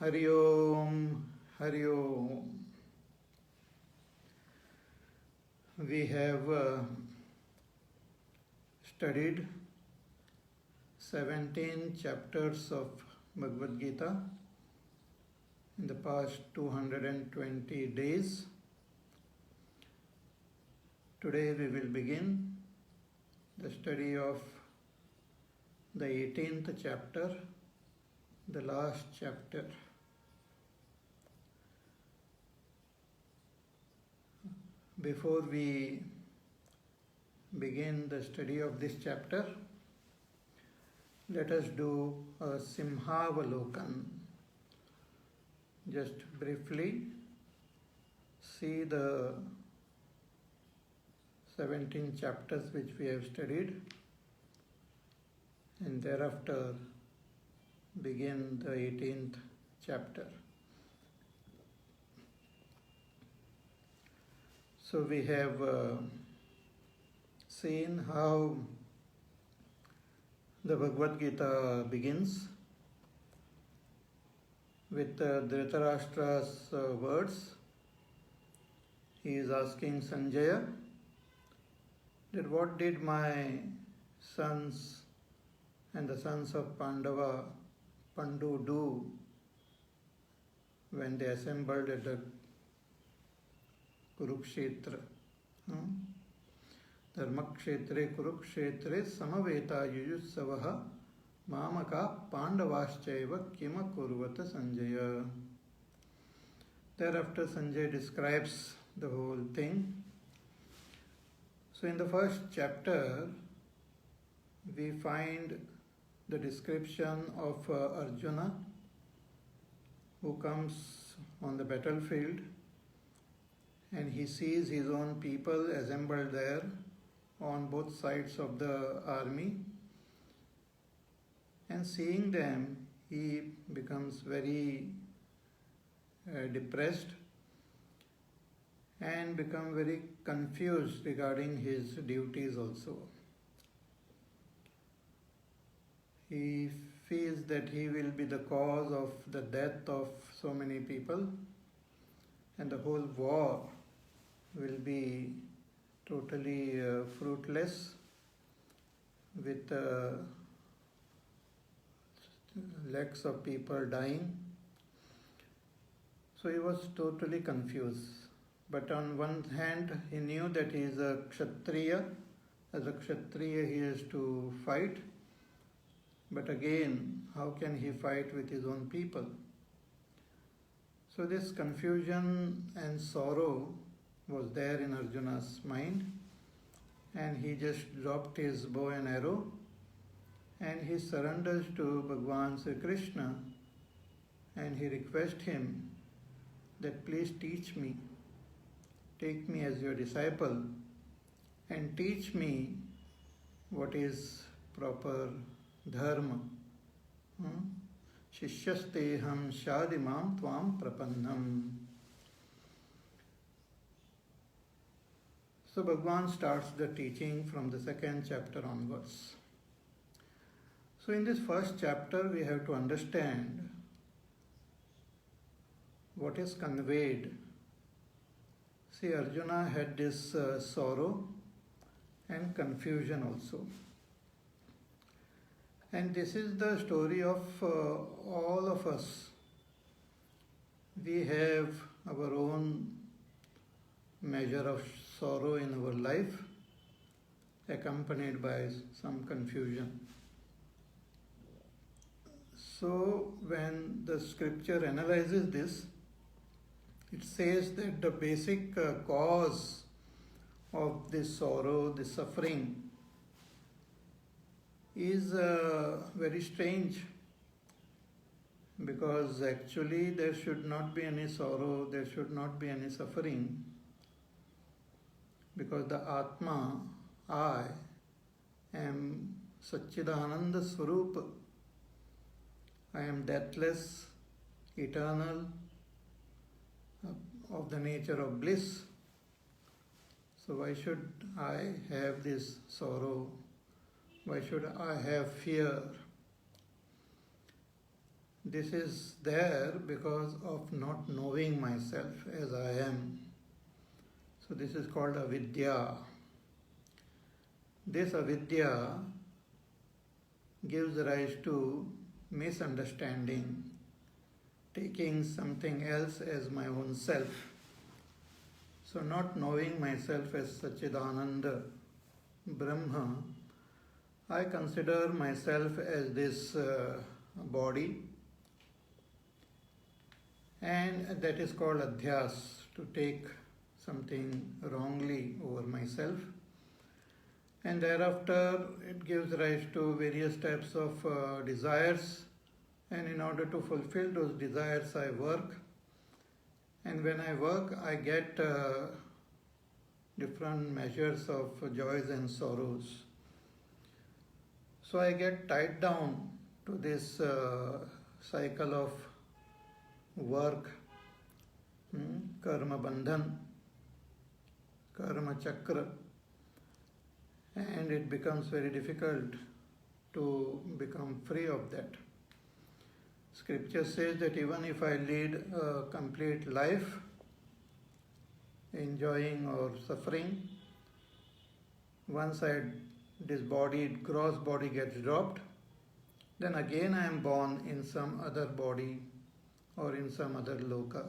Hari Om, Hari Om. We have studied 17 chapters of Bhagavad Gita in the past 220 days. Today we will begin the study of the 18th chapter, the last chapter. Before we begin the study of this chapter, let us do a Simhavalokan. Just briefly see the 17 chapters which we have studied, and thereafter begin the 18th chapter. So we have seen how the Bhagavad Gita begins with Dhritarashtra's words. He is asking Sanjaya that what did my sons and the sons of Pandava, Pandu, do when they assembled at the Kurukshetra. Dharmakshetre Kurukshetre Samaveta Yuyutsavaha Mamaka Pandavaschaiva Kima Kurvata Sanjaya. Thereafter Sanjay describes the whole thing. So in the first chapter we find the description of Arjuna, who comes on the battlefield and he sees his own people assembled there on both sides of the army, and seeing them he becomes very depressed and become very confused regarding his duties also. He feels that he will be the cause of the death of so many people, and the whole war will be totally fruitless, with lakhs of people dying. So he was totally confused. But on one hand, he knew that he is a Kshatriya. As a Kshatriya, he has to fight. But again, how can he fight with his own people? So this confusion and sorrow was there in Arjuna's mind, and he just dropped his bow and arrow and he surrenders to Bhagwan Sri Krishna, and he requests him that please teach me, take me as your disciple and teach me what is proper dharma. Shishyasteham shadimam tvam prapannam. So Bhagwan starts the teaching from the second chapter onwards. So in this first chapter we have to understand what is conveyed. See, Arjuna had this sorrow and confusion also. And this is the story of all of us. We have our own measure of sorrow in our life, accompanied by some confusion. So when the scripture analyzes this, it says that the basic cause of this sorrow, this suffering, is very strange, because actually there should not be any sorrow, there should not be any suffering, because the Atma, I, am Satchidananda Swarupa. I am deathless, eternal, of the nature of bliss. So why should I have this sorrow? Why should I have fear? This is there because of not knowing myself as I am. So this is called avidya. This avidya gives rise to misunderstanding, taking something else as my own self. So not knowing myself as Satchidananda, Brahma, I consider myself as this body, and that is called adhyas, to take something wrongly over myself. And thereafter it gives rise to various types of desires, and in order to fulfill those desires I work, and when I work I get different measures of joys and sorrows. So I get tied down to this cycle of work, karma bandhan, karma chakra, and it becomes very difficult to become free of that. Scripture says that even if I lead a complete life, enjoying or suffering, once this gross body gets dropped, then again I am born in some other body or in some other loka.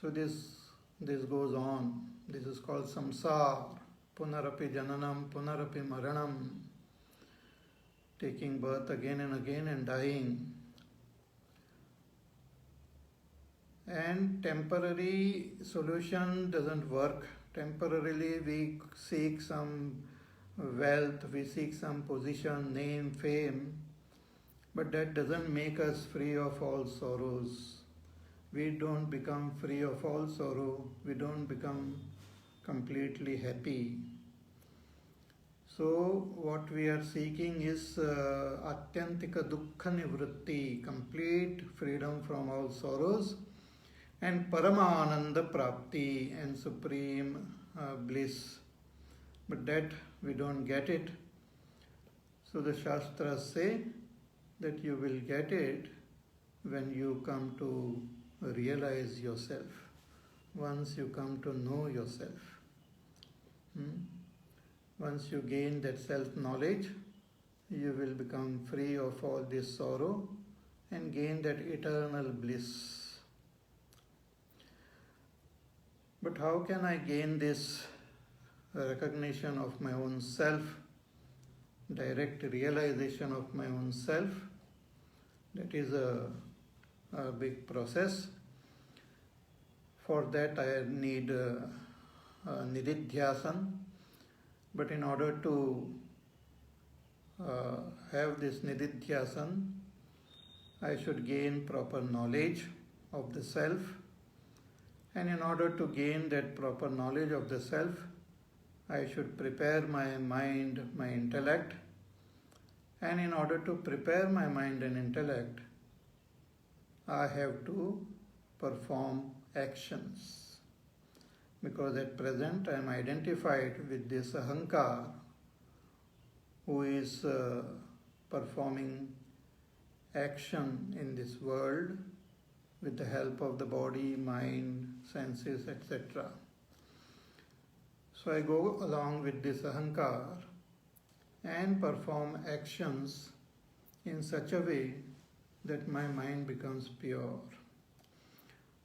So this goes on. This is called samsara, punarapi jananam, punarapi maranam, taking birth again and again and dying. And temporary solution doesn't work. Temporarily we seek some wealth, we seek some position, name, fame, but that doesn't make us free of all sorrows. We don't become free of all sorrow, we don't become completely happy. So what we are seeking is atyantika dukkha nivritti, complete freedom from all sorrows, and paramananda prapti, and supreme bliss. But that we don't get it. So the Shastras say that you will get it when you come to realize yourself, once you come to know yourself. Once you gain that self-knowledge, you will become free of all this sorrow and gain that eternal bliss. But how can I gain this recognition of my own self, direct realization of my own self? That is a big process. For that I need nididhyasan. But in order to have this nididhyasan, I should gain proper knowledge of the self. And in order to gain that proper knowledge of the self, I should prepare my mind, my intellect. And in order to prepare my mind and intellect, I have to perform actions. Because at present I am identified with this ahankar, who is performing action in this world with the help of the body, mind, senses, etc. So I go along with this ahankar and perform actions in such a way that my mind becomes pure.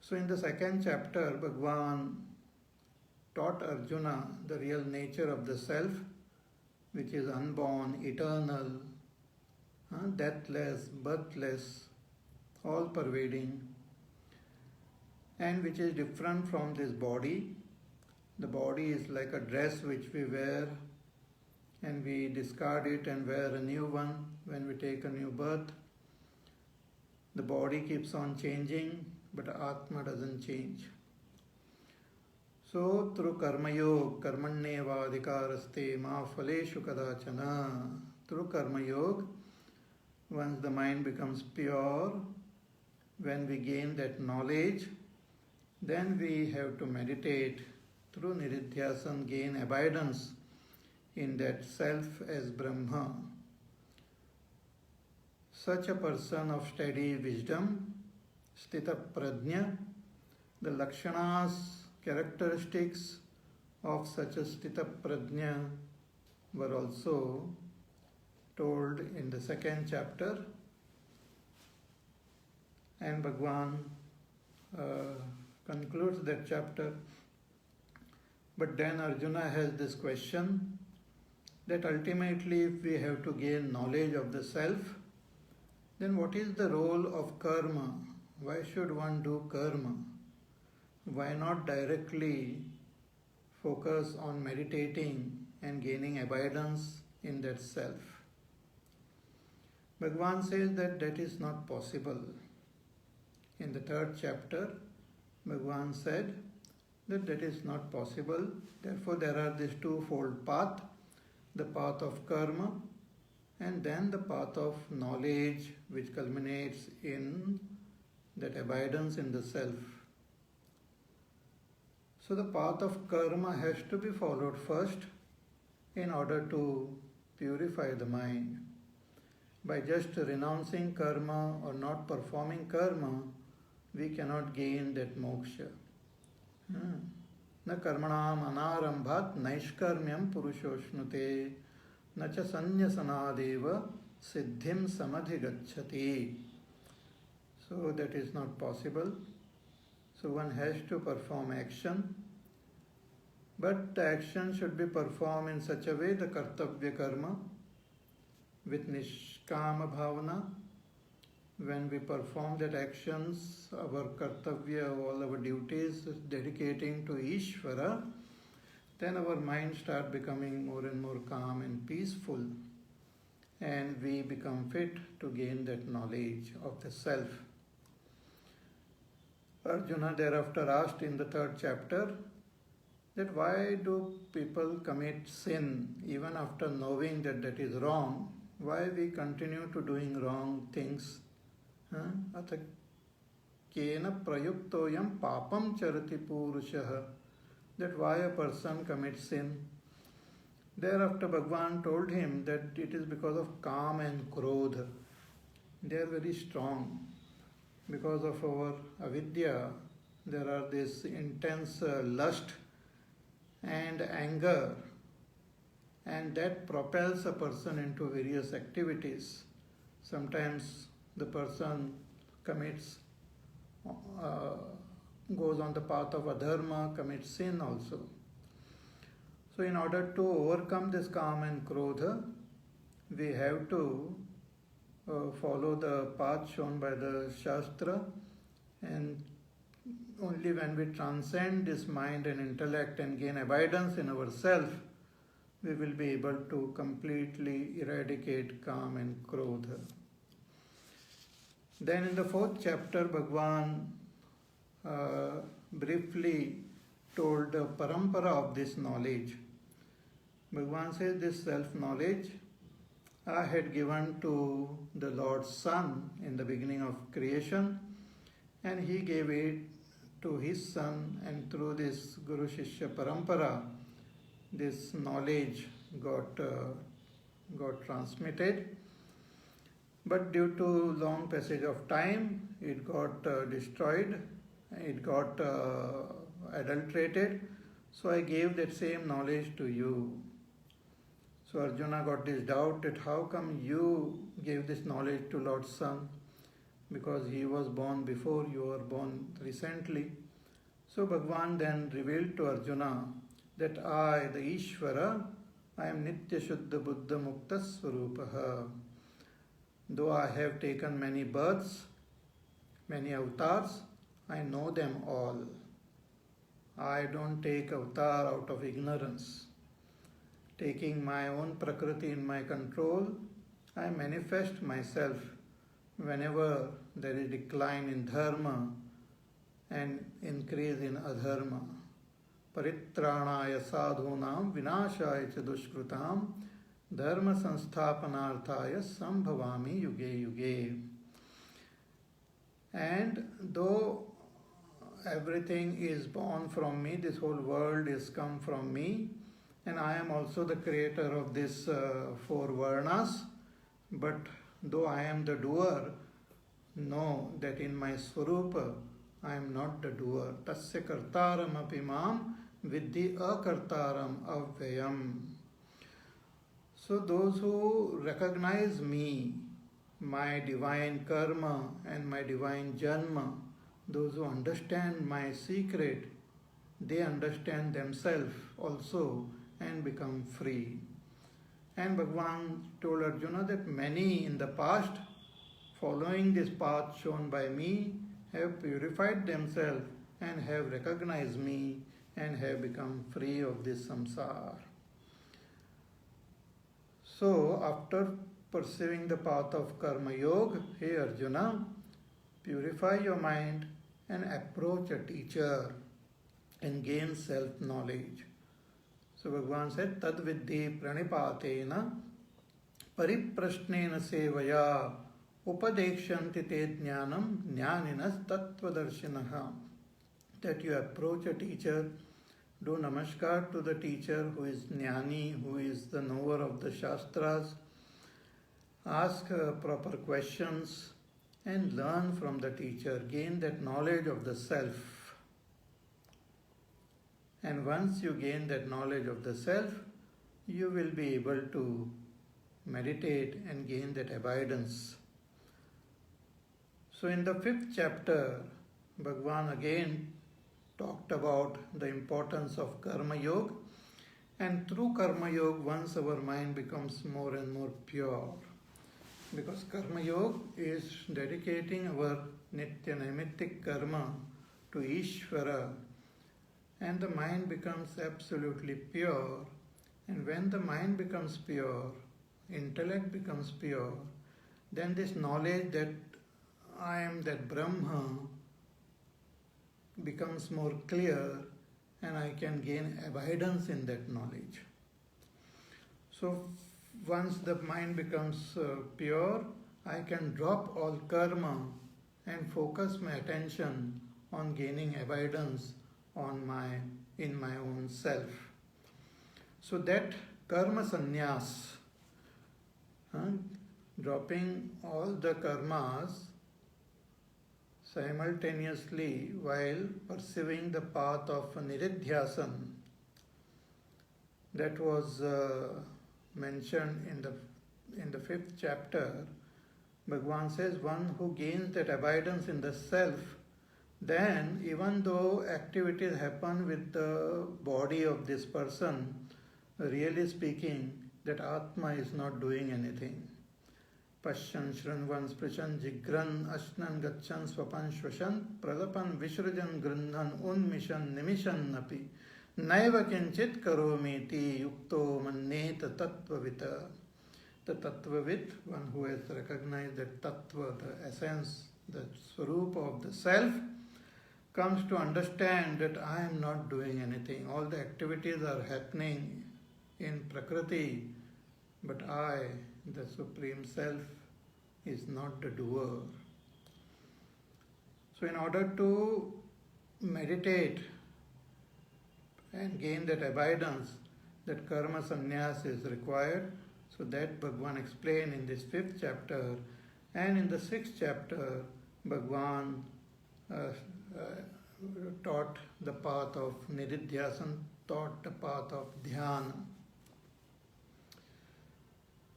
So in the second chapter, Bhagavan taught Arjuna the real nature of the self, which is unborn, eternal, deathless, birthless, all-pervading, and which is different from this body. The body is like a dress which we wear, and we discard it and wear a new one when we take a new birth. The body keeps on changing, but Atma doesn't change. So through Karma Yoga, Karmanyeva Adhikaraste Ma Phaleshu Kadachana, through Karma Yoga, once the mind becomes pure, when we gain that knowledge, then we have to meditate through nididhyasan, gain abidance in that self as Brahma. such a person of steady wisdom, sthita prajna, the lakshanas, characteristics of such a sthita prajna were also told in the second chapter, and Bhagwan concludes that chapter. But then Arjuna has this question that ultimately if we have to gain knowledge of the self, then what is the role of karma? Why should one do karma? Why not directly focus on meditating and gaining abidance in that self? Bhagwan says that that is not possible. In the third chapter, Bhagwan said that that is not possible. Therefore, there are these twofold path, the path of karma and then the path of knowledge, which culminates in that abidance in the self. So the path of karma has to be followed first in order to purify the mind. By just renouncing karma or not performing karma, we cannot gain that moksha. Na karmanam anarambhat naishkarmyam purushošnute na cha sanyasanadeva siddhim samadhigacchati. So that is not possible. So one has to perform action, but the action should be performed in such a way, the kartavya karma, with nishkama bhavana. When we perform that actions, our kartavya, all our duties, dedicating to Ishvara, then our mind starts becoming more and more calm and peaceful, and we become fit to gain that knowledge of the self. Arjuna thereafter asked in the third chapter that why do people commit sin even after knowing that that is wrong? Why we continue to doing wrong things? Atha kena prayuktoyam papam charati purushaha, that why a person commits sin. Thereafter Bhagwan told him that it is because of Kam and Krodha. They are very strong. Because of our avidya, there are this intense lust and anger, and that propels a person into various activities. Sometimes the person commits, goes on the path of adharma, commits sin also. So in order to overcome this Kam and Krodha, we have to follow the path shown by the Shastra, and only when we transcend this mind and intellect and gain abidance in ourself, we will be able to completely eradicate Kam and Krodha. Then in the fourth chapter, Bhagwan briefly told the parampara of this knowledge. Bhagwan says this self-knowledge I had given to the Lord's Son in the beginning of creation, and He gave it to His Son, and through this Guru Shishya Parampara, this knowledge got transmitted. But due to long passage of time, it got destroyed, it got adulterated. So I gave that same knowledge to you. So Arjuna got this doubt that how come you gave this knowledge to Lord's Son? Because he was born before you were born recently. So Bhagwan then revealed to Arjuna that I, the Ishvara, I am Nitya Shuddha Buddha Mukta Swarupaha. Though I have taken many births, many avatars, I know them all. I don't take avatar out of ignorance. Taking my own prakriti in my control, I manifest myself whenever there is decline in dharma and increase in adharma. Paritranaya sadhunam vinashaya cha dushkrutam dharma sansthapanarthaya sambhavami yuge yuge. And though everything is born from me, this whole world is come from me, and I am also the creator of this four varnas, but though I am the doer, know that in my Swarupa I am not the doer. Tasya kartaram apimam vidhi akartaram avyayam. So those who recognize me, my divine karma and my divine janma, those who understand my secret, they understand themselves also and become free. And Bhagavan told Arjuna that many in the past, following this path shown by me, have purified themselves and have recognized me and have become free of this samsara. So, after pursuing the path of Karma Yoga, hey Arjuna, purify your mind and approach a teacher and gain self-knowledge. So Bhagavan said, Tad viddhi pranipatena pariprashnena sevaya upadekshanti te jnanam jnaninas tattvadarshinaha. That you approach a teacher, do namaskar to the teacher who is jnani, who is the knower of the shastras, ask proper questions and learn from the teacher, gain that knowledge of the self. And once you gain that knowledge of the self, you will be able to meditate and gain that abidance. So in the 5th chapter, Bhagavan again talked about the importance of Karma Yoga, and through Karma Yoga, once our mind becomes more and more pure. Because Karma Yoga is dedicating our Nitya Naimittik Karma to Ishvara, and the mind becomes absolutely pure. And when the mind becomes pure, intellect becomes pure, then this knowledge that I am that Brahma becomes more clear, and I can gain abidance in that knowledge. So once the mind becomes pure, I can drop all karma and focus my attention on gaining abidance in my own self. So that karma sannyas, dropping all the karmas simultaneously while pursuing the path of niridhyasan, that was mentioned in the 5th chapter. Bhagavan says, one who gains that abidance in the self, then even though activities happen with the body of this person, really speaking, that Atma is not doing anything. Pashyan, Shranvan, Sprishan, Jigran, Ashnan, Gachan, Swapan, Shwashan, Pralapan, Vishrajan, Grindhan, Unmishan, Nimishan, Napi, Naiva Kinchit Karomiti, Yukto, Manneta, Tattvavita. The Tattvavit, one who has recognized that Tattva, the essence, the Swarupa of the self, comes to understand that I am not doing anything. All the activities are happening in Prakriti, but I, the Supreme Self, is not the doer. So in order to meditate and gain that abidance, that karma sannyas is required. So that Bhagavan explained in this 5th chapter. And in the 6th chapter, Bhagavan taught the path of niridhyasan, taught the path of dhyana.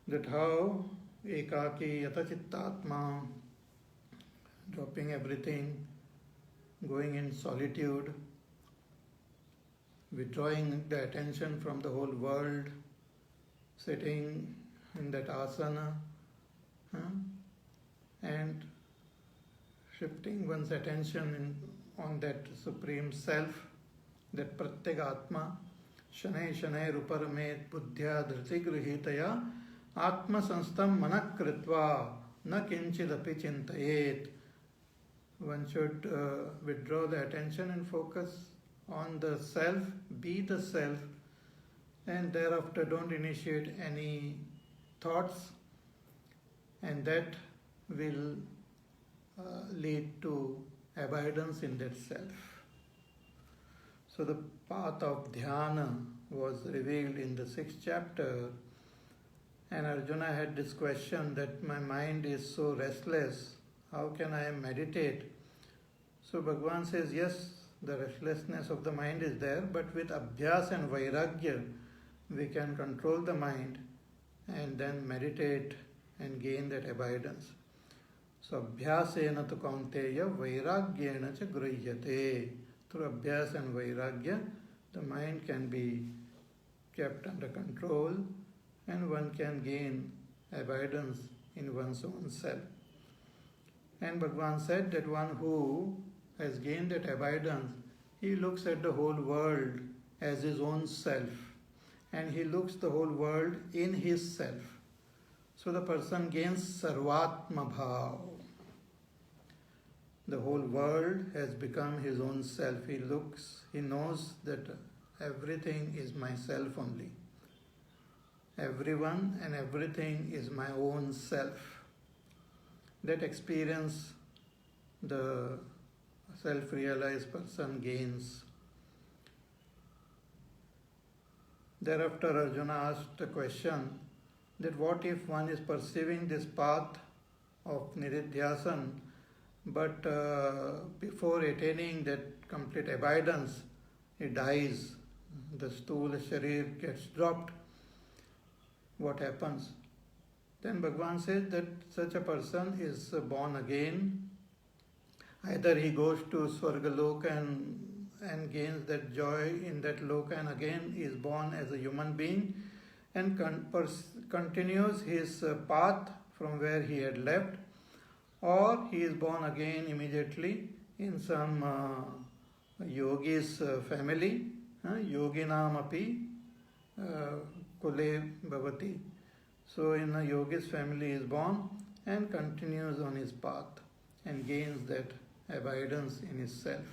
That how ekaki yata chittatma, dropping everything, going in solitude, withdrawing the attention from the whole world, sitting in that asana, and shifting one's attention on that Supreme Self, that Pratyagatma, Shanai Shanai Ruparamet Buddhya Dhritigrihitaya Atma Sanstam Manakritva Na Kinchidapi Chintayet. One should withdraw the attention and focus on the self, be the self, and thereafter don't initiate any thoughts, and that will lead to abidance in that self. So the path of dhyana was revealed in the 6th chapter, And Arjuna had this question that my mind is so restless, how can I meditate? So Bhagavan says, yes, the restlessness of the mind is there, but with abhyas and vairagya, we can control the mind and then meditate and gain that abidance. So abhyasena tu kaunteya vairagyena cha grihate. Through abhyas and vairagya, the mind can be kept under control and one can gain abidance in one's own self. And Bhagavan said that one who has gained that abidance, he looks at the whole world as his own self, and he looks the whole world in his self. So the person gains sarvatma bhav. The whole world has become his own self. He knows that everything is myself only. Everyone and everything is my own self. That experience the self-realized person gains. Thereafter Arjuna asked the question that what if one is pursuing this path of Niridhyasan, but before attaining that complete abidance, he dies, the stula sharir gets dropped. What happens? Then Bhagavan says that such a person is born again. Either he goes to Swargaloka and gains that joy in that loka and again is born as a human being and continues his path from where he had left, or he is born again immediately in some yogi's family, yoginam api kule bhavati. So in a yogi's family he is born and continues on his path and gains that abidance in his self.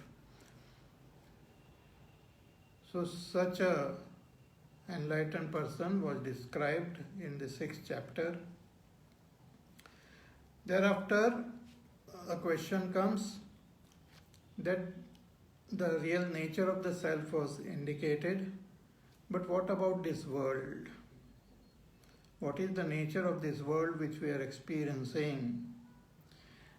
So such a enlightened person was described in the 6th chapter. Thereafter, a question comes that the real nature of the self was indicated, but what about this world? What is the nature of this world which we are experiencing?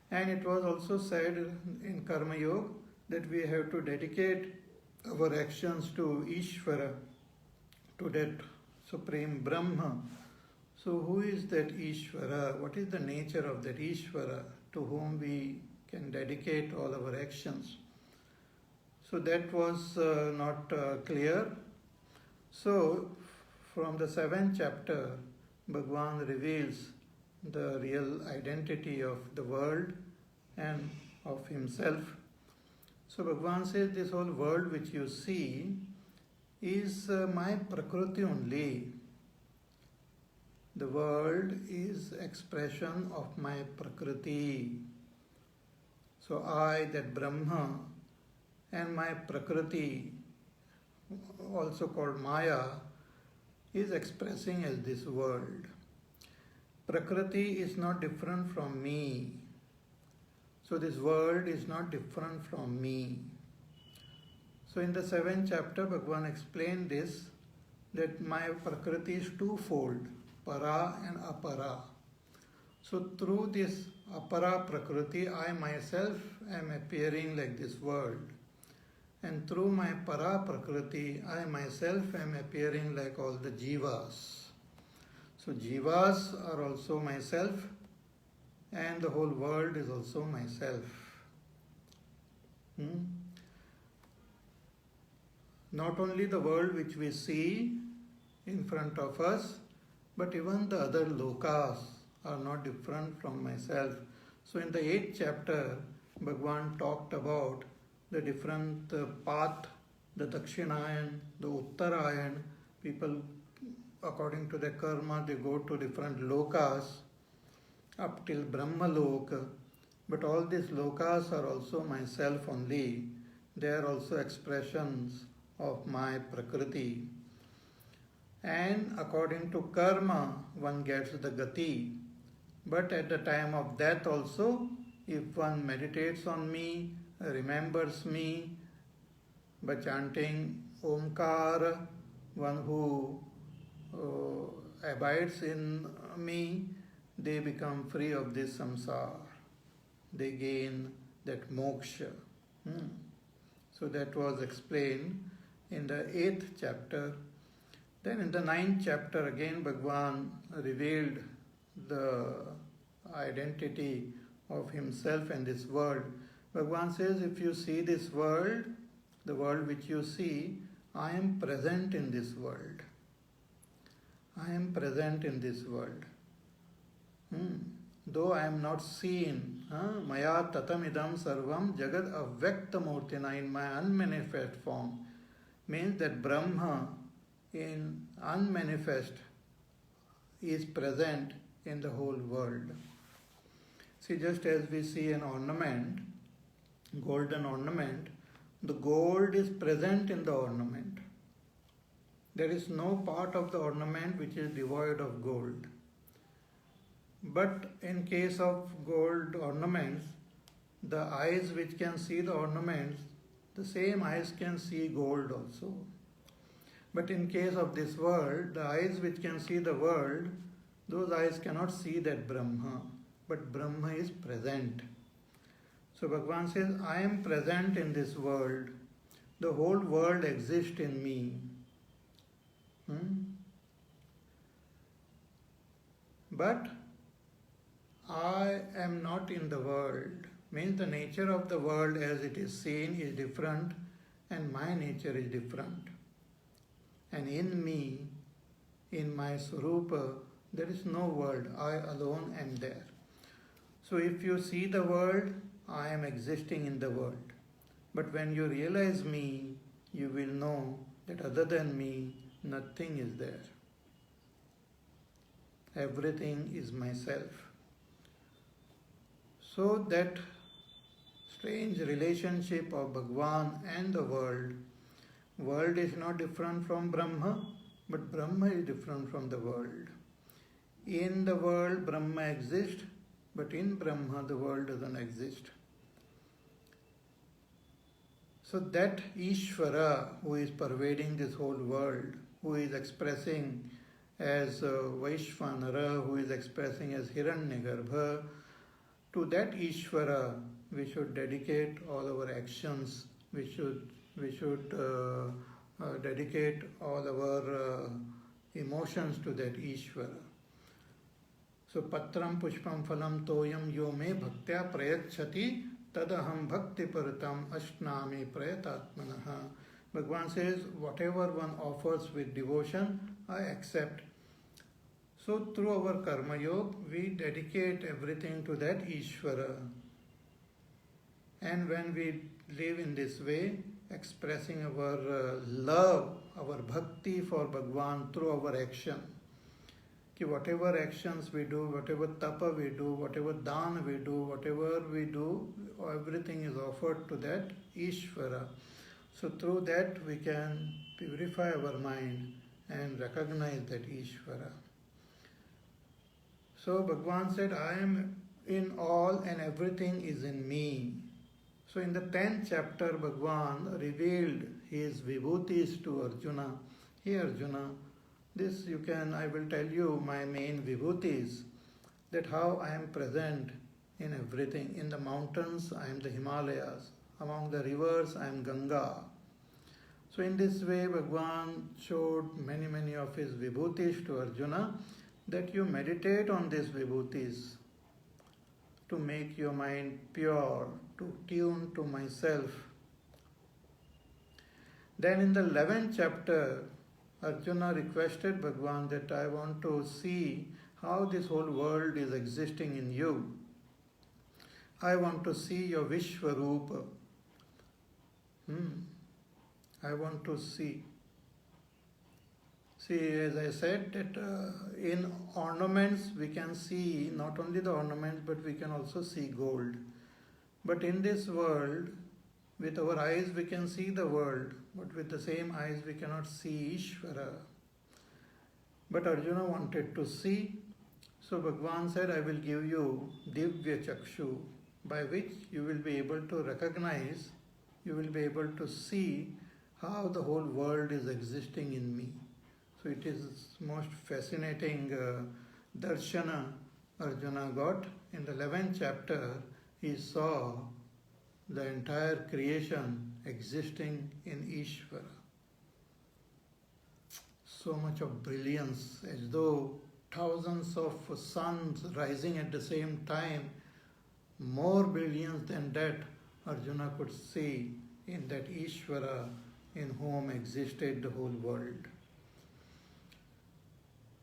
And it was also said in Karma Yoga that we have to dedicate our actions to Ishvara, to that Supreme Brahma. So who is that Ishvara? What is the nature of that Ishvara to whom we can dedicate all our actions? So that was not clear. So from the 7th chapter, Bhagavan reveals the real identity of the world and of himself. So Bhagavan says this whole world which you see is my Prakriti only. The world is expression of my Prakriti. So I, that Brahma, and my Prakriti, also called Maya, is expressing as this world. Prakriti is not different from me. So this world is not different from me. So in the 7th chapter, Bhagavan explained this, that my Prakriti is twofold, para and apara. So through this apara Prakriti, I myself am appearing like this world. And through my para Prakriti, I myself am appearing like all the jivas. So jivas are also myself, and the whole world is also myself. Not only the world which we see in front of us, but even the other lokas are not different from myself. So in the 8th chapter, Bhagavan talked about the different path, the Dakshinayan, the Uttarayan. People, according to their karma, they go to different lokas up till Brahmaloka. But all these lokas are also myself only. They are also expressions of my Prakriti. And according to karma, one gets the gati. But at the time of death also, if one meditates on me, remembers me by chanting Omkar, one who abides in me, they become free of this samsara. They gain that moksha. So that was explained in the 8th chapter. Then in the 9th chapter again Bhagavan revealed the identity of himself and this world. Bhagavan says, if you see this world, the world which you see, I am present in this world. I am present in this world. Though I am not seen, maya tatamidam sarvam jagad avyakta murtina, in my unmanifest form, means that Brahma in unmanifest is present in the whole world. See, just as we see an ornament, golden ornament, the gold is present in the ornament. There is no part of the ornament which is devoid of gold. But in case of gold ornaments, the eyes which can see the ornaments, the same eyes can see gold also. But in case of this world, the eyes which can see the world, those eyes cannot see that Brahma. But Brahma is present. So Bhagavan says, I am present in this world. The whole world exists in me. But I am not in the world. Means the nature of the world as it is seen is different and my nature is different. And in me, in my Swarupa, there is no world. I alone am there. So if you see the world, I am existing in the world. But when you realize me, you will know that other than me, nothing is there. Everything is myself. So that strange relationship of Bhagavan and the world is not different from Brahma, but Brahma is different from the world. In the world, Brahma exists, but in Brahma, the world doesn't exist. So that Ishvara, who is pervading this whole world, who is expressing as Vaishvanara, who is expressing as Hiranyagarbha, to that Ishvara we should dedicate all our actions, we should dedicate all our emotions to that Ishvara. So patram pushpam phalam toyam yo me bhaktya prayachati tadaham bhakti paratam ashnami prayatatmanaha. Bhagavan says, whatever one offers with devotion, I accept. So through our karma yoga, we dedicate everything to that Ishvara. And when we live in this way, expressing our love, our bhakti for Bhagavan through our action, कि whatever actions we do, whatever tapa we do, whatever dana we do, whatever we do, everything is offered to that Ishvara. So through that we can purify our mind and recognize that Ishvara. So Bhagavan said, I am in all and everything is in me. So in the 10th chapter, Bhagavan revealed his vibhutis to Arjuna. Hey Arjuna, this I will tell you my main vibhutis, that how I am present in everything. In the mountains, I am the Himalayas. Among the rivers, I am Ganga. So in this way, Bhagavan showed many of his vibhutis to Arjuna, that you meditate on these vibhutis to make your mind pure, to tune to myself. Then in the 11th chapter, Arjuna requested Bhagavan that I want to see how this whole world is existing in you. I want to see your Vishwarupa. I want to see. See, as I said, that in ornaments we can see not only the ornaments, but we can also see gold. But in this world, with our eyes we can see the world, but with the same eyes we cannot see Ishvara. But Arjuna wanted to see, so Bhagavan said, I will give you Divya Chakshu, by which you will be able to recognize, you will be able to see how the whole world is existing in me. So it is most fascinating darshana Arjuna got. In the 11th chapter, he saw the entire creation existing in Ishvara. So much of brilliance, as though thousands of suns rising at the same time. More brilliance than that Arjuna could see in that Ishvara in whom existed the whole world.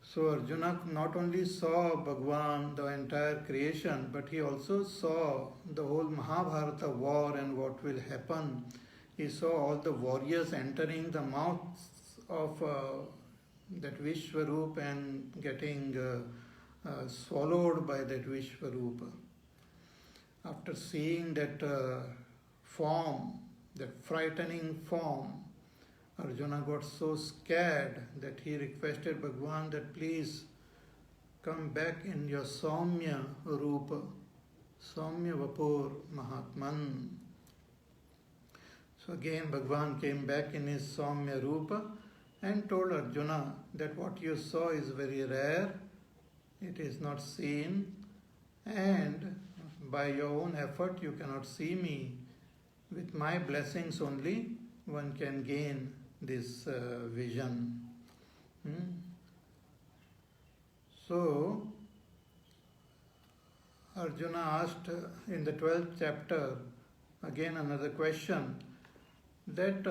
So Arjuna not only saw Bhagwan, the entire creation, but he also saw the whole Mahabharata war and what will happen. He saw all the warriors entering the mouths of that Vishwarupa and getting swallowed by that Vishwarupa. After seeing that form, that frightening form, Arjuna got so scared that he requested Bhagwan that please come back in your Saumya Rupa, Saumya Vapur Mahatman. So again Bhagwan came back in his Saumya Rupa and told Arjuna that what you saw is very rare, it is not seen, and by your own effort you cannot see me. With my blessings only one can gain this vision. So Arjuna asked in the 12th chapter again another question, that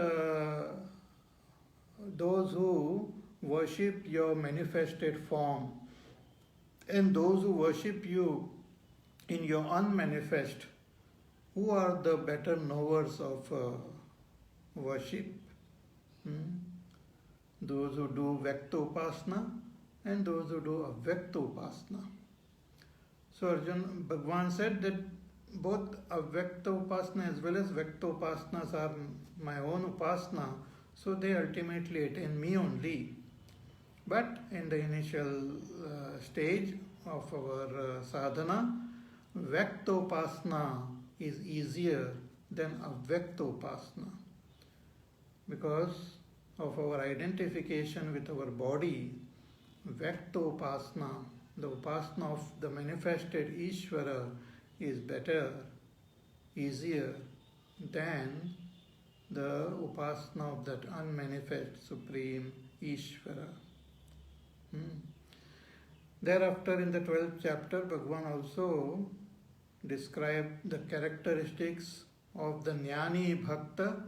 those who worship your manifested form and those who worship you in your unmanifest, who are the better knowers of worship? Those who do Vyaktopasana and those who do Avyaktopasana. So Arjuna, Bhagwan said that both Avyaktopasana as well as Vyaktopasanas are my own upasana, so they ultimately attain me only. But in the initial stage of our sadhana, Vyaktopasana is easier than Avyaktopasana, because of our identification with our body. Vyaktopasana, the upasana of the manifested Ishvara, is better, easier than the upasana of that unmanifest Supreme Ishvara. Thereafter, in the 12th chapter, Bhagwan also described the characteristics of the Jnani Bhakta,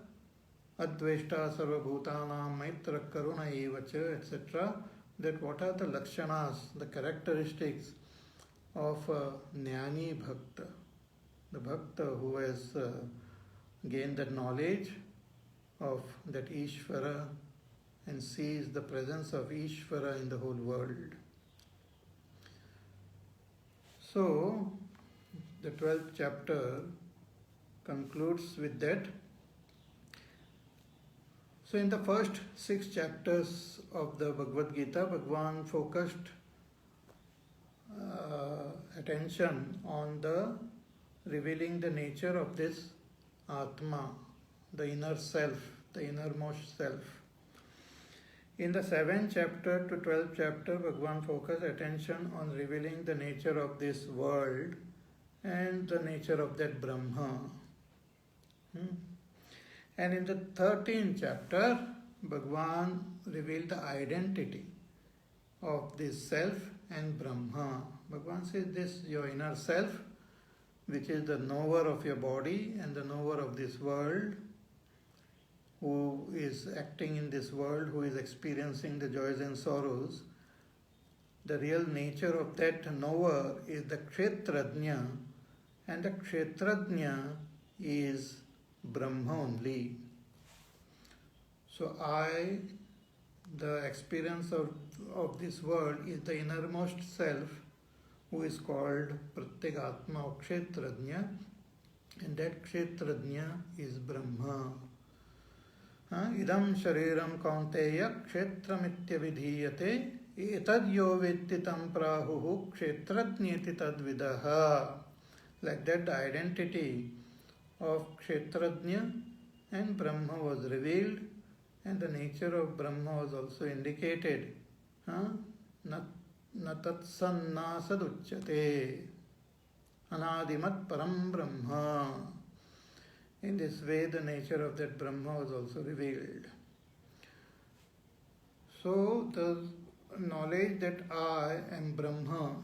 Adveshta Sarvabhutanam Maitra Karuna Evacha, etc. That what are the lakshanas, the characteristics of a Jnani Bhakta, the Bhakta who has gained the knowledge of that Ishvara and sees the presence of Ishvara in the whole world. So, the 12th chapter concludes with that. So, in the first 6 chapters of the Bhagavad Gita, Bhagwan focused attention on the revealing the nature of this Atma, the inner self, the innermost self. In the 7th chapter to 12th chapter, Bhagwan focused attention on revealing the nature of this world and the nature of that Brahma. And in the 13th chapter, Bhagwan revealed the identity of this self and Brahma. Bhagwan says this, your inner self, which is the knower of your body and the knower of this world, who is acting in this world, who is experiencing the joys and sorrows. The real nature of that knower is the Kshetrajna, and the Kshetrajna is Brahma only. So the experience of this world is the innermost self, who is called Pratyagatma or Kshetrajna, and that Kshetrajna is Brahma. Idam shariram kaunteya kshetramitya vidhiyate etad yo vetti tam prahuhu kshetrajneti tad vidaha. Like that, the identity of Kshetrajna and Brahma was revealed, and the nature of Brahma was also indicated. Natatsanna saduchyate anadimat param Brahma. In this way, the nature of that Brahma was also revealed. So, the knowledge that I am Brahma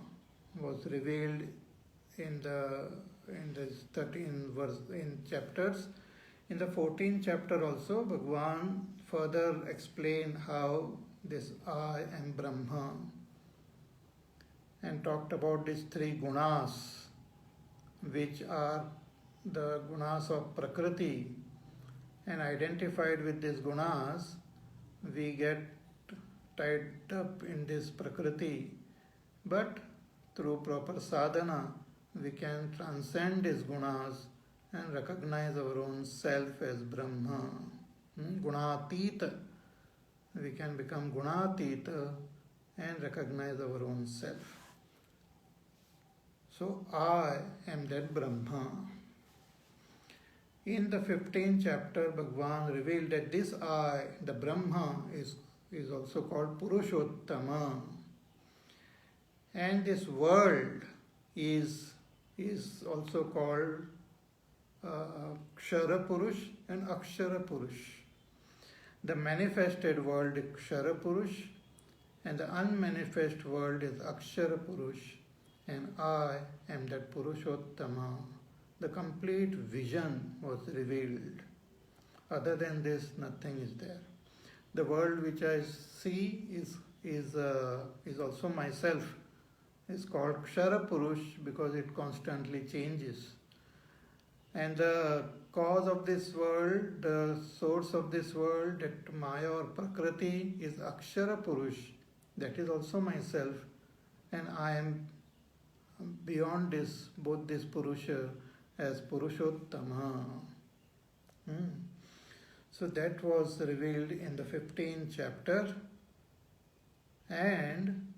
was revealed in the 13 chapters. In the 14th chapter also, Bhagavan further explained how this I am Brahma and talked about these three gunas, which are the gunas of Prakriti, and identified with these gunas, we get tied up in this Prakriti, but through proper sadhana, we can transcend these gunas and recognize our own self as Brahma. Gunatita. We can become Gunatita and recognize our own self. So, I am that Brahma. In the 15th chapter, Bhagavan revealed that this I, the Brahma, is also called Purushottama. And this world is also called Kshara Purush and Akshara Purush. The manifested world is Kshara Purush and the unmanifest world is Akshara Purush, and I am that Purushottama. The complete vision was revealed. Other than this, nothing is there. The world which I see is also myself. It's called Kshara Purush because it constantly changes. And the cause of this world, the source of this world, that Maya or Prakriti, is Akshara Purush. That is also myself. And I am beyond this, both this Purusha, as Purushottama. So that was revealed in the 15th chapter, and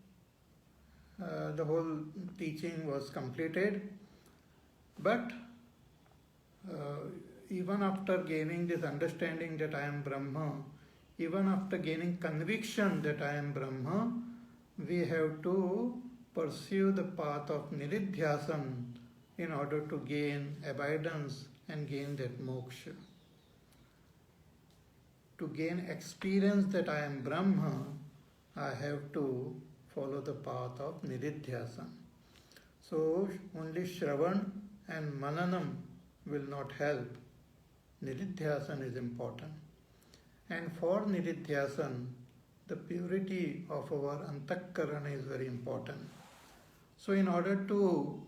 the whole teaching was completed. But even after gaining this understanding that I am Brahma, even after gaining conviction that I am Brahma, we have to pursue the path of Nididhyasana in order to gain abidance and gain that moksha. To gain experience that I am Brahma, I have to follow the path of Nididhyasana. So only Shravan and Mananam will not help. Nididhyasana is important. And for Nididhyasana, the purity of our Antakarana is very important. So in order to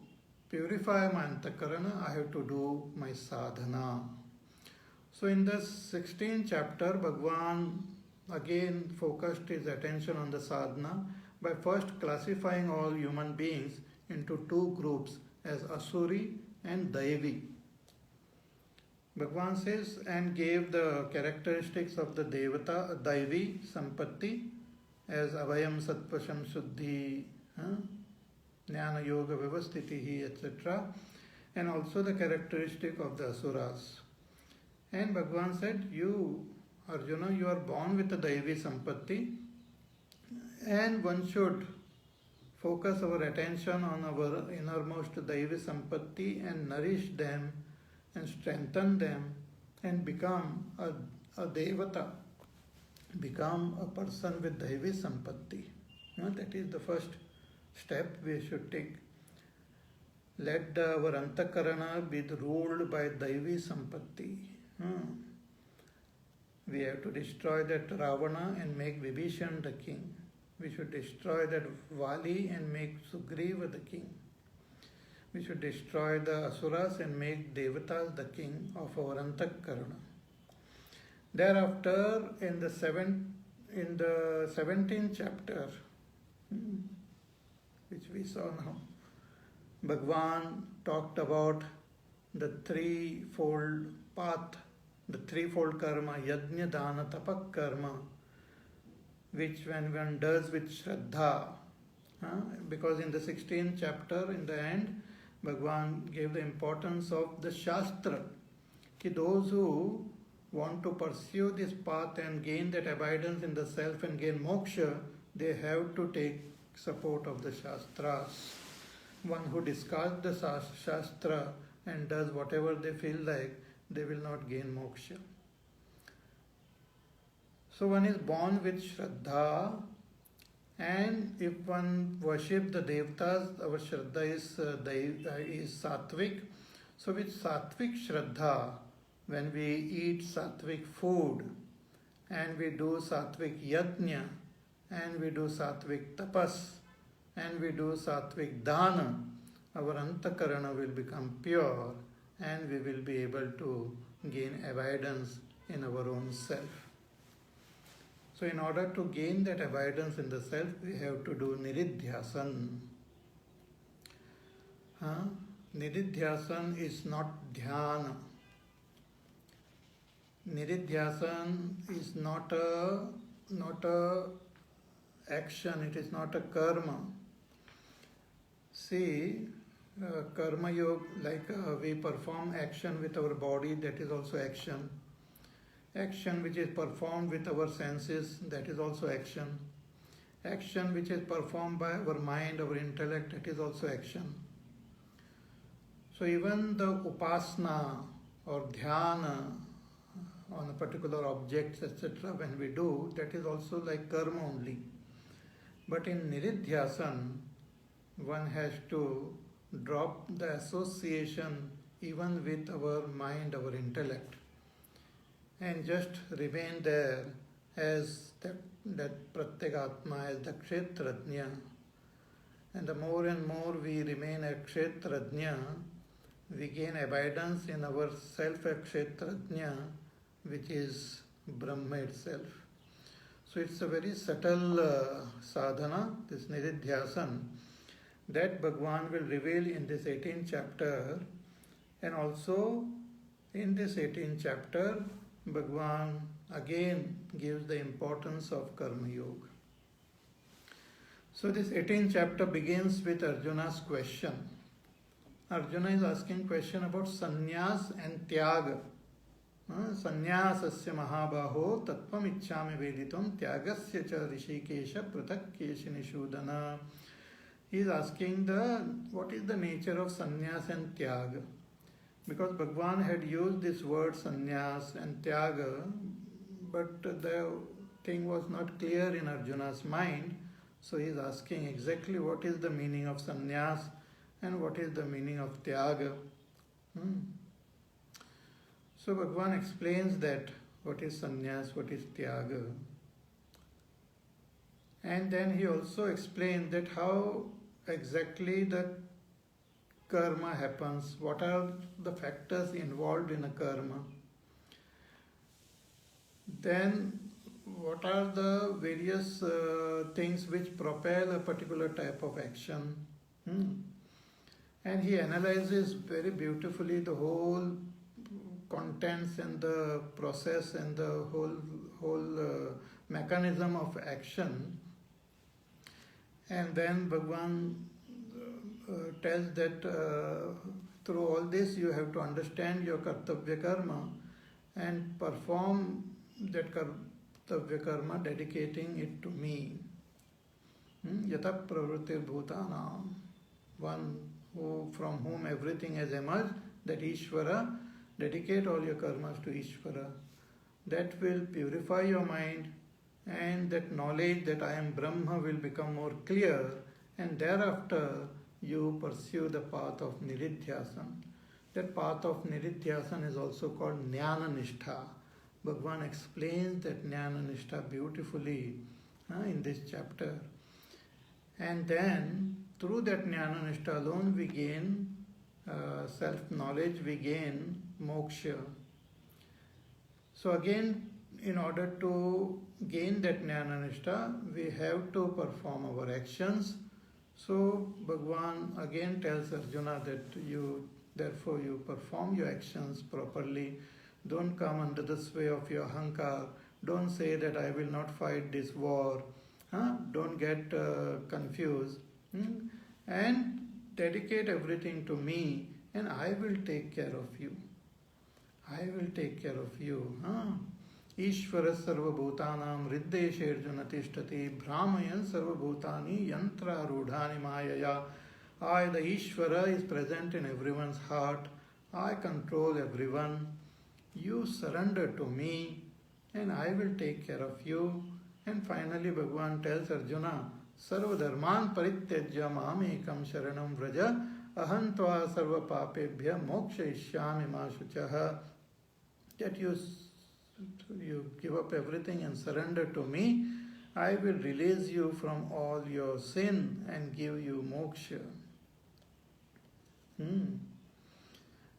purify my Antakarana, I have to do my sadhana. So in the 16th chapter, Bhagavan again focused his attention on the sadhana by first classifying all human beings into two groups as Asuri and Daivi. Bhagavan says, and gave the characteristics of the Devata, Daivi, Sampatti, as Avayam Sattvasham Shuddhi, Jnana Yoga Vyavasthitihi, etc. And also the characteristic of the Asuras. And Bhagavan said, you, Arjuna, you are born with the Daivi Sampatti, and one should focus our attention on our innermost Daivi Sampatti and nourish them and strengthen them and become a Devata, become a person with Daivi Sampatti. That is the first step we should take. Let our Antakarana be ruled by Daivi Sampatti. We have to destroy that Ravana and make Vibhishan the king. We should destroy that Vali and make Sugriva the king. We should destroy the Asuras and make Devatas the king of our Antakarana. Thereafter, in the 17th chapter, which we saw now, Bhagavan talked about the threefold path, the threefold karma, yajna, dana, tapak karma, which when one does with Shraddha, because in the 16th chapter, in the end, Bhagavan gave the importance of the Shastra, कि those who want to pursue this path and gain that abidance in the self and gain moksha, they have to take support of the Shastras. One who discards the Shastra and does whatever they feel like, they will not gain moksha. So one is born with Shraddha, and if one worships the Devatas, our Shraddha is Sattvic. So with Sattvic Shraddha, when we eat Sattvic food, and we do Sattvic Yajna, and we do Sattvic Tapas, and we do Sattvic Dana, our Antakarana will become pure, and we will be able to gain abidance in our own self. So in order to gain that abidance in the self, we have to do Niridhyasan. Niridhyasan is not dhyana. Niridhyasan is not a action, it is not a karma. See, karma yoga, like we perform action with our body, that is also action. Action which is performed with our senses, that is also action. Action which is performed by our mind, our intellect, that is also action. So even the upasana or dhyana on a particular object, etc., when we do, that is also like karma only. But in Niridhyasan, one has to drop the association even with our mind, our intellect, and just remain there as that Pratyagatma, as the Kshetrajna. And the more and more we remain a Kshetrajna, we gain abidance in our self-Kshetrajna, which is Brahma itself. So it's a very subtle sadhana, this Niridhyasan, that Bhagavan will reveal in this 18th chapter. And also in this 18th chapter, Bhagavan again gives the importance of Karma Yoga. So this 18th chapter begins with Arjuna's question. Arjuna is asking question about sannyas and tyaga. Sannyasasya mahabaho tattvam ichchami veditum tyagasya cha rishikesha pratak keshinishudana. He is asking what is the nature of sannyas and tyaga. Because Bhagavan had used this word sannyas and tyaga, but the thing was not clear in Arjuna's mind. So he is asking exactly what is the meaning of sannyas and what is the meaning of tyaga. So Bhagavan explains that what is sannyas, what is tyaga. And then he also explains that how exactly the karma happens, what are the factors involved in a karma. Then what are the various things which propel a particular type of action. And he analyzes very beautifully the whole contents and the process and the whole mechanism of action. And then Bhagavan tells that through all this you have to understand your kartavya karma and perform that kartavya karma, dedicating it to me. Yata pravritir bhutanam, one from whom everything has emerged, that Ishvara, dedicate all your karmas to Ishvara. That will purify your mind, and that knowledge that I am Brahma will become more clear, and thereafter you pursue the path of Niridhyasan. That path of Niridhyasan is also called Jnana Nishtha. Bhagavan explains that Jnana Nishtha beautifully in this chapter. And then through that Jnana Nishtha alone we gain self-knowledge, we gain moksha. So again, in order to gain that Jnana Nishtha, we have to perform our actions. So Bhagavan again tells Arjuna that therefore you perform your actions properly. Don't come under the sway of your ahankar. Don't say that I will not fight this war. Don't get confused. And dedicate everything to me, and I will take care of you. I will take care of you. Ishvara sarvabhutanam riddeshirjuna tishtati brahmayan sarvabhutani yantra rudhani mayaya. I, the Ishvara, is present in everyone's heart. I control everyone. You surrender to me and I will take care of you. And finally Bhagavan tells Arjuna, Sarva dharman parityajya mamekam sharanam vraja aham tva sarva papebhya mokshayishyami ma shuchaha. That you give up everything and surrender to me, I will release you from all your sin and give you moksha.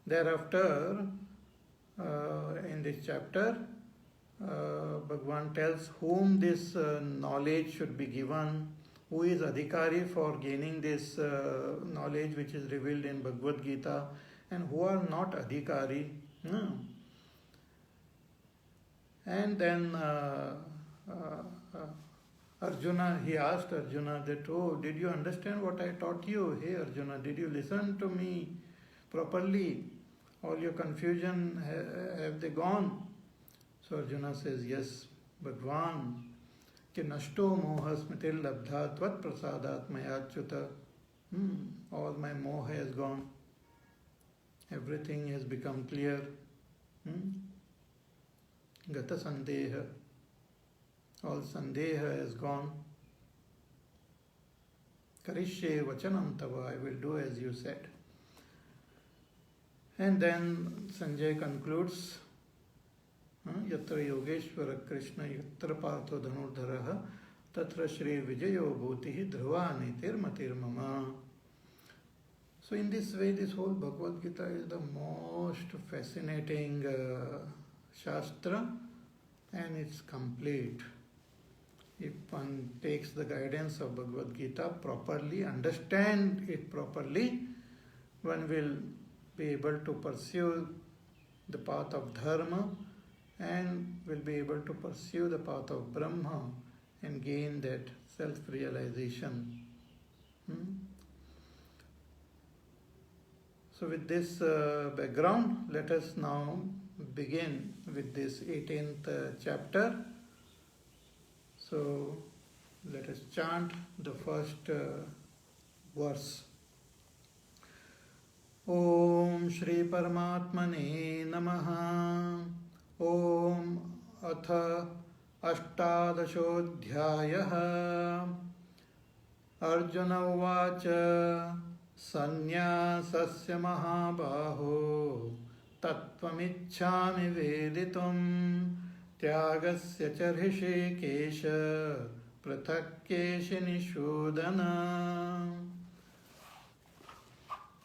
Thereafter, in this chapter, Bhagavan tells whom this knowledge should be given, who is adhikari for gaining this knowledge which is revealed in Bhagavad Gita, and who are not adhikari. And then Arjuna, he asked Arjuna that, oh, did you understand what I taught you? Hey Arjuna, did you listen to me properly? All your confusion, have they gone? So Arjuna says, yes, Bhagwan, ki nashto moha smritir labdha tvat prasadat mayachyuta. All my moha has gone. Everything has become clear. Gata sandeha. All sandeha has gone. Karishye vachanam tava. I will do as you said. And then Sanjay concludes, Yatra Yogeshwara Krishna Yatra Partho Dhanurdharaha Tatra Shri Vijayo Bhutihi Dhruvani Tirmatir Mama. So in this way, this whole Bhagavad Gita is the most fascinating Shastra, and it's complete. If one takes the guidance of Bhagavad Gita properly, understand it properly, one will be able to pursue the path of Dharma and will be able to pursue the path of Brahma and gain that self-realization. So with this background, let us now begin with this 18th chapter. So let us chant the first verse. Om Shri Paramatmane Namaha. Om Atha Ashtadashodhyayaha. Arjuna Uvacha Sannyasasya Mahabaho Tattvamichhami Veditum Tyagasya Charhishe Kesha Prathakkeshi Nishodana.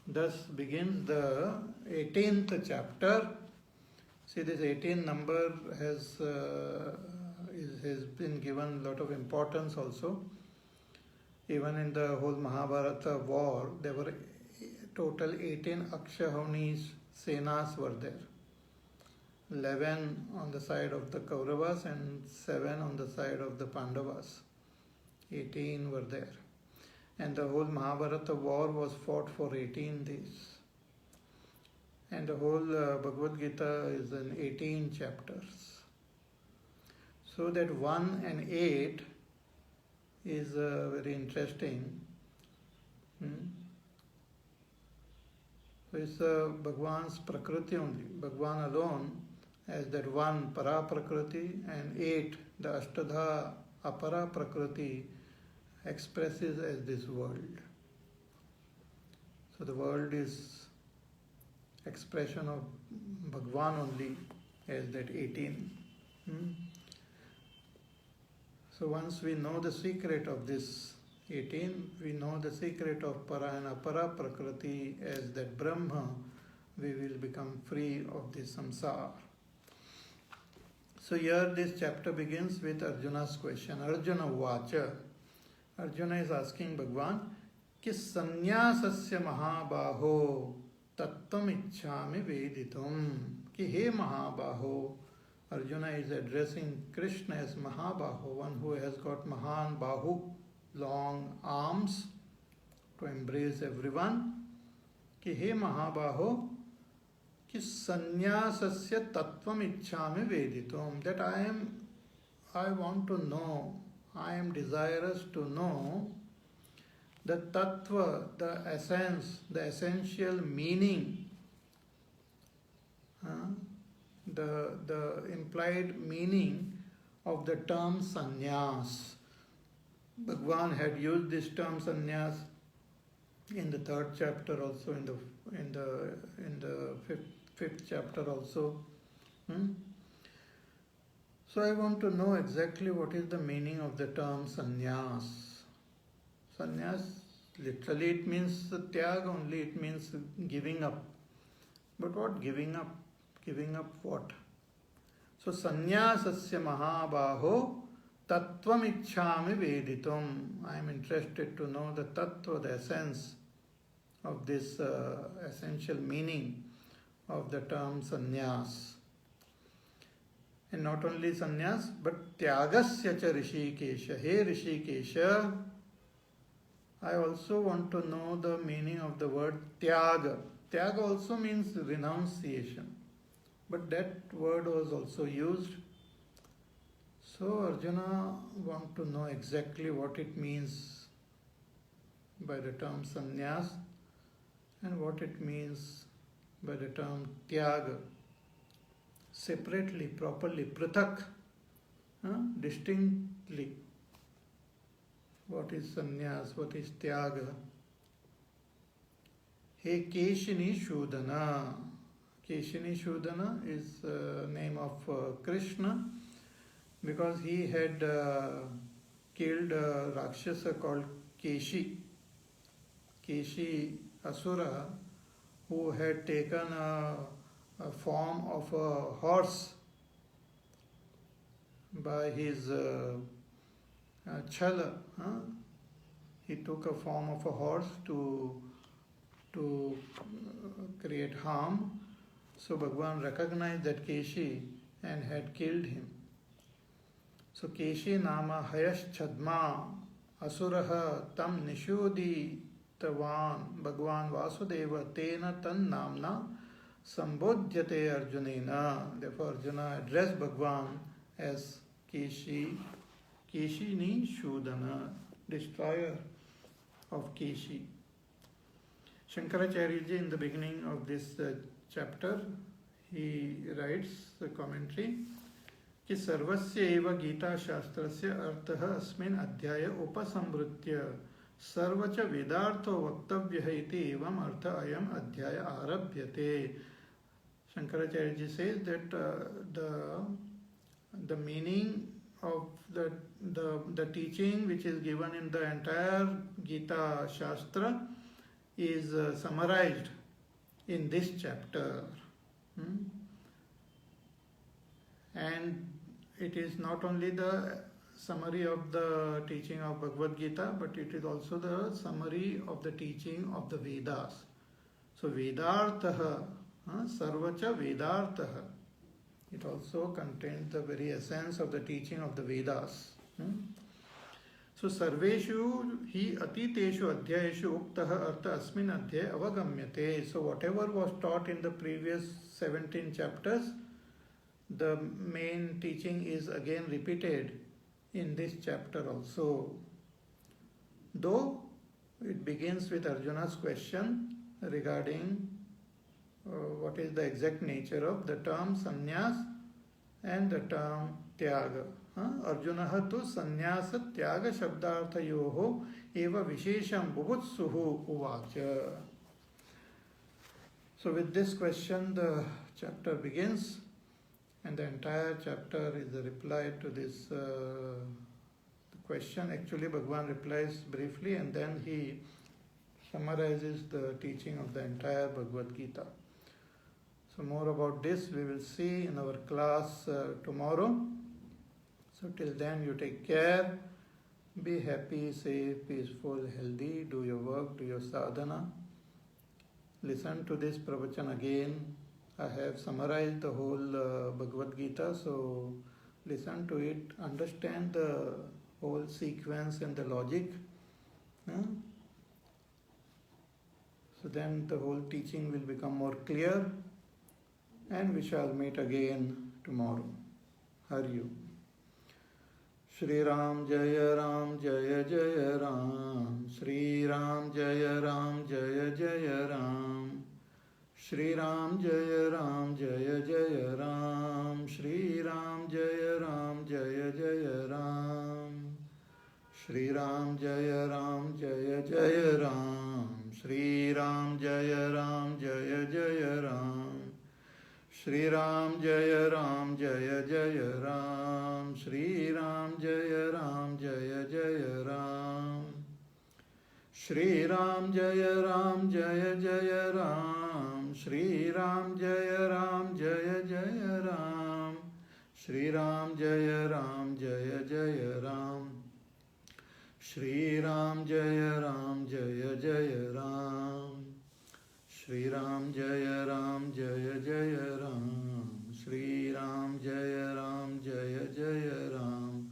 Thus begins the 18th chapter. See, this 18 number has been given a lot of importance also. Even in the whole Mahabharata war, there were total 18 Akshahunis Senas were there. 11 on the side of the Kauravas and 7 on the side of the Pandavas. 18 were there. And the whole Mahabharata war was fought for 18 days. And the whole Bhagavad Gita is in 18 chapters. So that 1 and 8 is very interesting. So it's Bhagwan's Prakriti only. Bhagwan alone as that 1 Para Prakriti and 8 the Ashtadha Apara Prakriti expresses as this world. So the world is expression of Bhagwan only as that 18. So once we know the secret of this 18, we know the secret of Para and Apara Prakriti as that Brahma, we will become free of this samsara. So here this chapter begins with Arjuna's question. Arjuna Vacha. Arjuna is asking Bhagwan, Kis sannyasasya mahabaho tattvam ichhami veditum. Ki he mahabaho. Arjuna is addressing Krishna as Mahabaho, one who has got Mahan Bahu, long arms to embrace everyone. Ki he Mahabaho, कि संन्यासस्य तत्वम इच्छामि वेदितुम, that I want to know, I am desirous to know the tattva, the essence, the essential meaning, the implied meaning of the term sannyas. Bhagwan had used this term sannyas in the 3rd chapter also, in the fifth chapter also. So I want to know exactly what is the meaning of the term sannyas. Sannyas, literally it means tyag only, it means giving up. But what giving up? Giving up what? So sannyasasya mahabaho tattvam ichchami veditum. I am interested to know the tattva, the essence of this essential meaning of the term sannyas. And not only sannyas, but tyagasya cha rishikesha. Hey Rishikesha, I also want to know the meaning of the word tyaga. Tyaga also means renunciation, but that word was also used. So Arjuna wants to know exactly what it means by the term sannyas and what it means by the term tyaga. Separately, properly, prathak, distinctly. What is sannyas? What is tyaga? Hey Keshini Shudana. Keshini Shudana is the name of Krishna, because he had killed a Rakshasa called Keshi. Keshi Asura, who had taken a form of a horse by his chala. He took a form of a horse to create harm. So Bhagwan recognized that Keshi and had killed him. So Keshi nama hayash chadma asuraha tam nishudi tavan Bhagwan Vasudeva tena tan namna sambodhyate Arjunena. Therefore Arjuna addressed Bhagwan as Keshi, Keshini Shudana, destroyer of Keshi. Shankaracharya ji, in the beginning of this chapter, he writes the commentary कि सर्वस्य एव गीता शास्त्रस्य अर्थः अस्मिन् अध्याये उपसंहृत्य सर्वच वेदार्थो वक्तव्यः इति एवं अर्थ अयम् अध्याय आरभ्यते. Shankaracharya ji says that the meaning of the teaching which is given in the entire Gita Shastra is summarized in this chapter. And it is not only the summary of the teaching of Bhagavad Gita, but it is also the summary of the teaching of the Vedas. So Vedartha, Sarvacha Vedartha, it also contains the very essence of the teaching of the Vedas. So Sarveshu hi atiteshu adhyayeshu uktah artha asmin adhyaye avagamyate. So whatever was taught in the previous 17 chapters, the main teaching is again repeated in this chapter also. Though it begins with Arjuna's question regarding what is the exact nature of the term sannyas and the term tyaga. Arjunaha tu sannyasa tyaga shabdarthayoho eva vishesham bubutsuhu uvacha. So with this question the chapter begins, and the entire chapter is a reply to this question. Actually Bhagwan replies briefly and then he summarizes the teaching of the entire Bhagavad Gita. So more about this we will see in our class tomorrow. So till then you take care, be happy, safe, peaceful, healthy, do your work, do your sadhana. Listen to this pravachan again. I have summarized the whole Bhagavad Gita, so listen to it, understand the whole sequence and the logic. So then the whole teaching will become more clear. and we shall meet again tomorrow. Hari Om. Shri Ram Jaya Ram Jaya Jaya Ram. Shri Ram Jaya Ram Jaya Jaya Ram. Shri Ram Jaya Ram Jaya Jaya Ram. Shri Ram Jaya Ram Jaya Jaya Ram. Shri Ram Jaya Ram Jaya Jaya Ram. Shri Ram Jaya Ram Jaya Jaya Ram. Shri Ram Jaya Ram Jaya Jaya Ram. Shri Ram Jaya Ram Jaya Jaya Ram. Shri Ram Jaya Ram Jaya Jaya Ram. Shri Ram Jaya Ram Jaya Jaya Ram. Shri Ram Jaya Ram Jaya Jaya Ram. Shri Ram Jaya Ram Jaya Jaya Ram. Shri Ram Jaya Ram Jaya Jaya Ram. Shri Ram Jaya Ram Jaya Jaya Ram.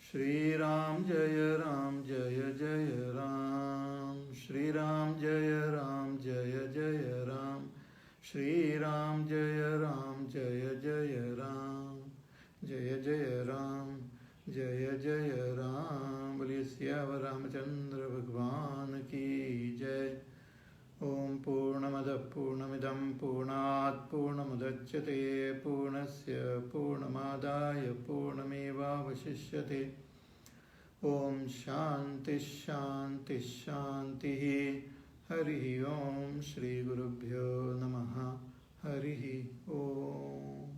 Shri Ram Jaya Ram Jaya Jaya Ram. Shri Ram Jaya Ram Jaya Jaya Ram. Shri Ram Jaya Ram Jaya Jaya Ram. Jaya Jaya Ram Jaya Jaya Ram. बोलिए सियावर रामचंद्र भगवान की जय. ओम पूर्णमदः पूर्णमिदं पूर्णात् पूर्णमुदच्यते पूर्णस्य पूर्णमादाय पूर्णमेवावशिष्यते. ओम शांति शांति शांति. हरि ओम. श्री गुरुभ्यो नमः. हरि ओम.